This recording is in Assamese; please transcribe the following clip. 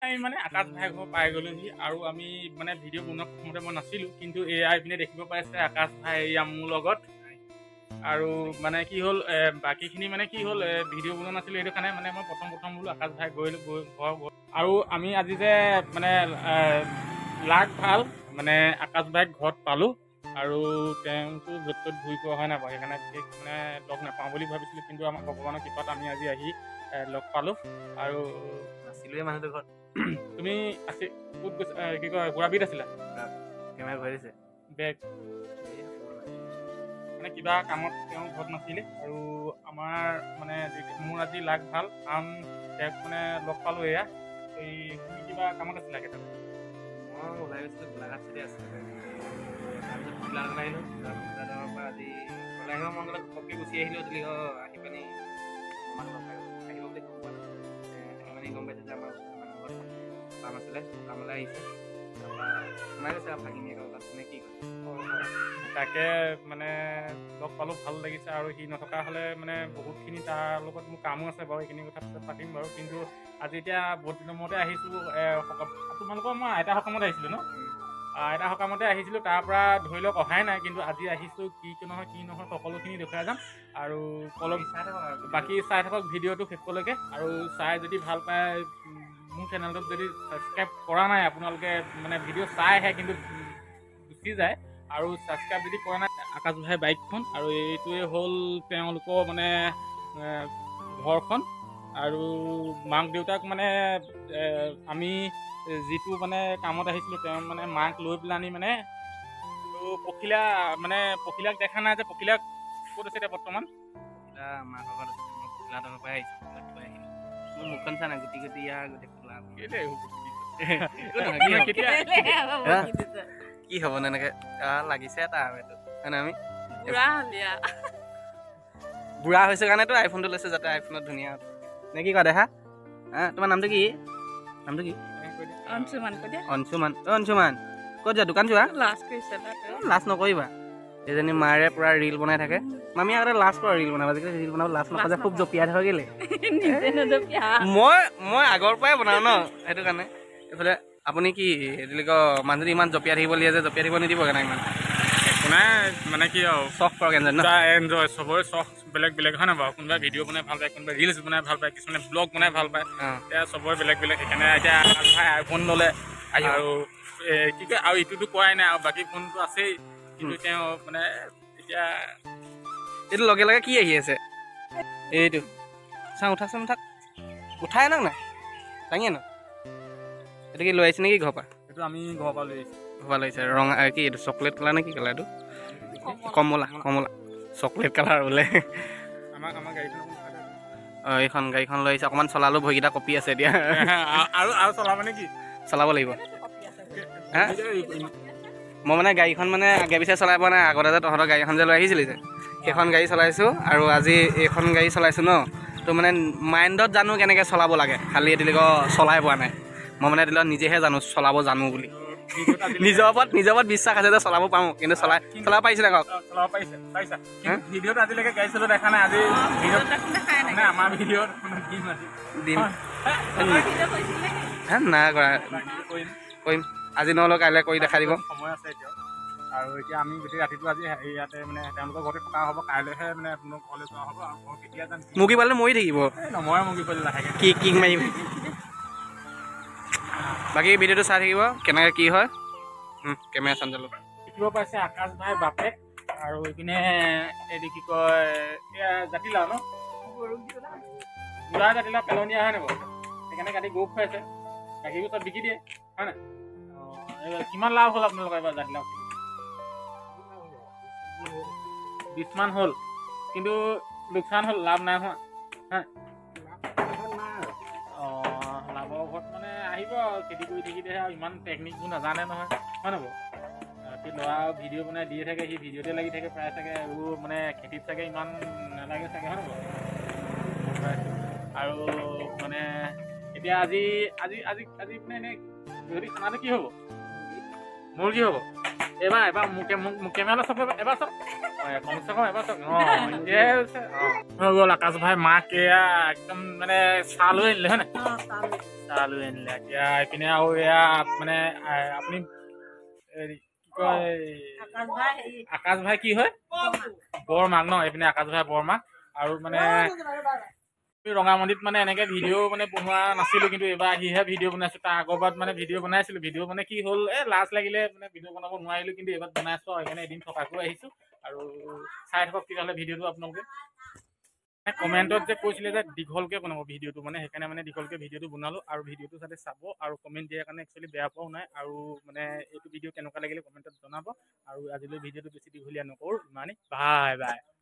আমি মানে আকাশ ভাই ঘৰ পাই গ'লোহি আৰু আমি মানে ভিডিঅ' বনোৱা প্ৰথমতে মই নাছিলোঁ, কিন্তু এয়া এইপিনে দেখিব পাইছে আকাশ ভাই এয়া মোৰ লগত। আৰু মানে কি হ'ল বাকীখিনি মানে কি হ'ল ভিডিঅ' বনোৱা নাছিলোঁ, সেইটো কাৰণে মানে মই প্ৰথম বোলো আকাশ ভাই গৈ ঘৰ আৰু আমি আজি যে মানে লাগ ভাল মানে আকাশ ভাইক ঘৰত পালোঁ আৰু তেওঁতো য'ত ত'ত ঘূৰি ফুৰা হয় নাই বাৰু, সেইকাৰণে বিশেষ মানে লগ নাপাওঁ বুলি ভাবিছিলোঁ, কিন্তু আমাৰ ভগৱানৰ কৃপাত আমি আজি আহি লগ পালোঁ। আৰু নাছিলোৱে মানুহটোৰ ঘৰত। তুমি আছে ক'ত গৈছা কি কয় গুৱাহাটীত আছিলা? কেমেৰা ঘূৰাই দিছে বেগ মানে কিবা কামত তেওঁ ঘৰত নাছিলে আৰু আমাৰ মানে মোৰ আজি লাগ ভাল কাৰণ তেওঁক মানে লগ পালোঁ। এয়া এই তুমি কিবা কামত আছিলা কেইটা? মই ওলাই গৈছিলোঁ গোলাঘাট চাইডে আছিলোঁ, তাৰপিছত গোলাঘাট আহিলোঁ, গোলাঘাটৰ পৰা আজি ওলাই আহিব মন গ'লে ঘপকৈ গুচি আহিলোঁ। আহি পিনি আহিব বুলি গম পোৱা মানে গম পাইছোঁ যে আমাৰ মানুহৰ ঘৰত কাম আছিলে, কামলৈ আহিছে, তাৰপৰা সোমাই গৈছে আৰু ভাগিনীয়ে তাত নে কি কয়। তাকে মানে লগ পালোঁ, ভাল লাগিছে। আৰু সি নথকা হ'লে মানে বহুতখিনি তাৰ লগত মোৰ কামো আছে বাৰু, এইখিনি কথা পিছত পাতিম বাৰু। কিন্তু আজি এতিয়া বহুত দিনৰ মূৰতে আহিছোঁ তোমালোকৰ মই আইতা সকামত আহিছিলোঁ ন? আইতা সকামতে আহিছিলোঁ, তাৰ পৰা ধৰি লওক অহাই নাই, কিন্তু আজি আহিছোঁ। কি নহয় সকলোখিনি দেখুৱাই যাম আৰু বাকী চাই থাকক ভিডিঅ'টো শেষলৈকে। আৰু চাই যদি ভাল পায় মোৰ চেনেলটোত যদি ছাবস্ক্ৰাইব কৰা নাই আপোনালোকে মানে ভিডিঅ' চাই আহে কিন্তু গুচি যায়, আৰু ছাবস্ক্ৰাইব যদি কৰা নাই আকাশ ভাই বাইকখন, আৰু এইটোৱে হ'ল তেওঁলোকৰ মানে ঘৰখন। আৰু মাক দেউতাক মানে আমি যিটো মানে কামত আহিছিলোঁ তেওঁ মানে মাক লৈ পেলানি মানে পখিলাক দেখা নাই যে, পখিলাক ক'ত আছে এতিয়া বৰ্তমান? মাকৰ ঘৰত আছে, মই পখিলাহঁতৰ পৰাই আহিছোঁ, পখিলাক থৈ আহিলোঁ। মোৰ মুখখন চা নাই, গুটি গোটেই খোলা কি হ'ব নে এনেকে লাগিছে এটা এইটো হয়নে? আমি বুঢ়া হৈছে কাৰণেতো আইফোনটো লৈছে, যাতে আইফোনত ধুনীয়া নে কি কয় দেখা। তোমাৰ নামটো কি? অঞ্চুমান ক'ত যোৱা? দোকান যোৱা? লাজ নকৰিবা, এইজনী মাৰে পুৰা ৰিল বনাই থাকে। মামী আগতে লাজ কৰা ৰিল বনাব, আজিকালি ৰিল বনাব লাজ নকৰা যে, খুব জঁপিয়াই থাকে কেলে? মই আগৰ পৰাই বনাওঁ ন, সেইটো কাৰণে। এইফালে আপুনি কি বুলি কয় মানুহজনী ইমান জঁপিয়াই থাকিব দিয়ে যে, জঁপিয়াই থাকিব নিদিব কেনে ইমান নাই মানে কি আৰু চখ কৰক এনজয় চবৰে চখ বেলেগ বেলেগ হয় নাই বাৰু? কোনোবাই ভিডিঅ' বনাই ভাল পায়, কোনোবাই ৰিলচ বনাই ভাল পায়, কিছুমানে ব্লগ বনাই ভাল পায়, এতিয়া চবৰে বেলেগ বেলেগ। সেইকাৰণে এতিয়া ভাই আইফোন ল'লে আৰু কি কয় আৰু ইটোতো কোৱাই নাই, আৰু বাকী ফোনটো আছেই, কিন্তু তেওঁ মানে এতিয়া এইটো লগে লগে কি আহি আছে এইটো চাওঁ, উঠাচোন উঠাই আনক নাই, দাঙি আনক। এইটো কি লৈ আহিছে নেকি ঘৰৰ পৰা? এইটো আমি ঘৰৰ পৰা লৈ আহিছোঁ। ঘৰৰ পৰা লৈ আহিছে ৰঙা কি এইটো চকলেট কালাৰ নে কি কালাৰ? এইটো কমলা চকলেট কালাৰ বোলে। আমাৰ গাড়ীখন এইখন গাড়ীখন লৈ আহিছে, অকণমান চলালোঁ, ভৰিকেইটা কঁপি আছে এতিয়া। আৰু চলাব নে কি? চলাব লাগিব। মই মানে গাড়ীখন মানে আগে পিছে চলাই পোৱা নাই, আগতে যে তহঁতৰ গাড়ী এখন যে লৈ আহিছিলি যে, সেইখন গাড়ী চলাইছোঁ, আৰু আজি এইখন গাড়ী চলাইছোঁ ন, তো মানে মাইণ্ডত জানো কেনেকৈ চলাব লাগে, খালি এতিয়ালৈকে চলাই পোৱা নাই। মই মানে এতিয়ালৈ নিজেহে চলাব জানো বুলি, নিজৰ ওপৰত বিশ্বাস আছে যে চলাব পাৰোঁ, কিন্তু চলাব পাৰিছিলে কওক? চলাব পাৰিছা? ভিডিঅ'ত আজিলৈকে গাড়ী চলোৱা দেখা নাই, আজি ভিডিঅ'ত মানে আমাৰ ভিডিঅ'ত দিম নাই কৰা, কৰিম আজি নহ'লেও কাইলৈ কৰি দেখাই দিব। সময় আছে এতিয়া, আৰু এতিয়া আমি গোটেই ৰাতিটো আজি ইয়াতে মানে তেওঁলোকৰ ঘৰতে থকা হ'ব, কাইলৈহে মানে আপোনাৰ ঘৰলৈ যোৱা হ'ব। আৰু ঘৰ কেতিয়া যাম? মুৰ্গী পালে মৰি থাকিব, মই মুৰ্গী পালে লাহেকৈ কি মাৰিম। বাকী ভিডিঅ'টো চাই থাকিব কেনেকৈ কি হয়। কেমেৰা চাঞ্জল দেখিব পাইছে আকাশ ভাই বাপেক, আৰু এইপিনে এইটো কি কয় এয়া জাতিলাও ন, বুঢ়া জাতিলাও পেলনীয়া হয় নাই বাৰু? সেইকাৰণে কাটি গৰু খুৱাইছে, গাখীৰবোৰ চব বিকি দিয়ে হয় নাই? কিমান লাভ হ'ল আপোনালোকৰ এবাৰ জাতিলাও? 20 মান হ'ল, কিন্তু লোকচান হ'ল, লাভ নাই হোৱা। লাভৰ ঘৰত মানে আহিব আৰু খেতি কৰি থাকিলেহে, আৰু ইমান টেকনিকবোৰ নাজানে নহয় হয় নাই বাৰু? সি ল'ৰা ভিডিঅ' বনাই দিয়ে থাকে, সি ভিডিঅ'তে লাগি থাকে প্ৰায় চাগে, আৰু মানে খেতিত চাগে ইমান নালাগে চাগে হয় নাই বাৰু? আৰু মানে এতিয়া আজি মানে এনেই যদি খানাটো কি হ'ব? মোৰ কি হ'ব এবাৰ মোক কেমেৰা চাব এবাৰ চাওক কমচে কম এবাৰ চাওক হৈ গ'ল আকাশ ভাই মাক এয়া একদম মানে চাহ লৈ আনিলে হয় নাই চাহ লৈ আনিলে এতিয়া এইপিনে আৰু এয়া মানে আপুনি কি কয় আকাশ ভাই কি হয় বৰমাক ন এইপিনে আকাশ ভাই বৰমাক আৰু মানে ৰঙামন্দিত মানে এনেকে ভিডিঅ' মানে বনোৱা নাছিলো কিন্তু এইবাৰ আহিহে ভিডিঅ' বনাইছো তাৰ আগৰবাৰত মানে ভিডিঅ' বনাইছিলো ভিডিঅ' মানে কি হ'ল লাজ লাগিলে মানে ভিডিঅ' বনাব নোৱাৰিলো কিন্তু এইবাৰ বনাইছো আৰু সেইকাৰণে এদিন থকাকৈ আহিছো আৰু চাই থাকক তেতিয়াহ'লে ভিডিঅ'টো আপোনালোকে কমেণ্টত যে কৈছিলে যে দীঘলকে বনাব ভিডিঅ'টো মানে সেইকাৰণে মানে দীঘলকে ভিডিঅ'টো বনালো আৰু ভিডিঅ'টো যাতে চাব আৰু কমেণ্ট দিয়াৰ কাৰণে একচুৱেলি বেয়া পোৱাও নাই আৰু মানে এইটো ভিডিঅ' কেনেকুৱা লাগিলে কমেণ্টত জনাব আৰু আজিলৈ ভিডিঅ'টো বেছি দীঘলীয়া নকৰোঁ ইমানেই বাই বাই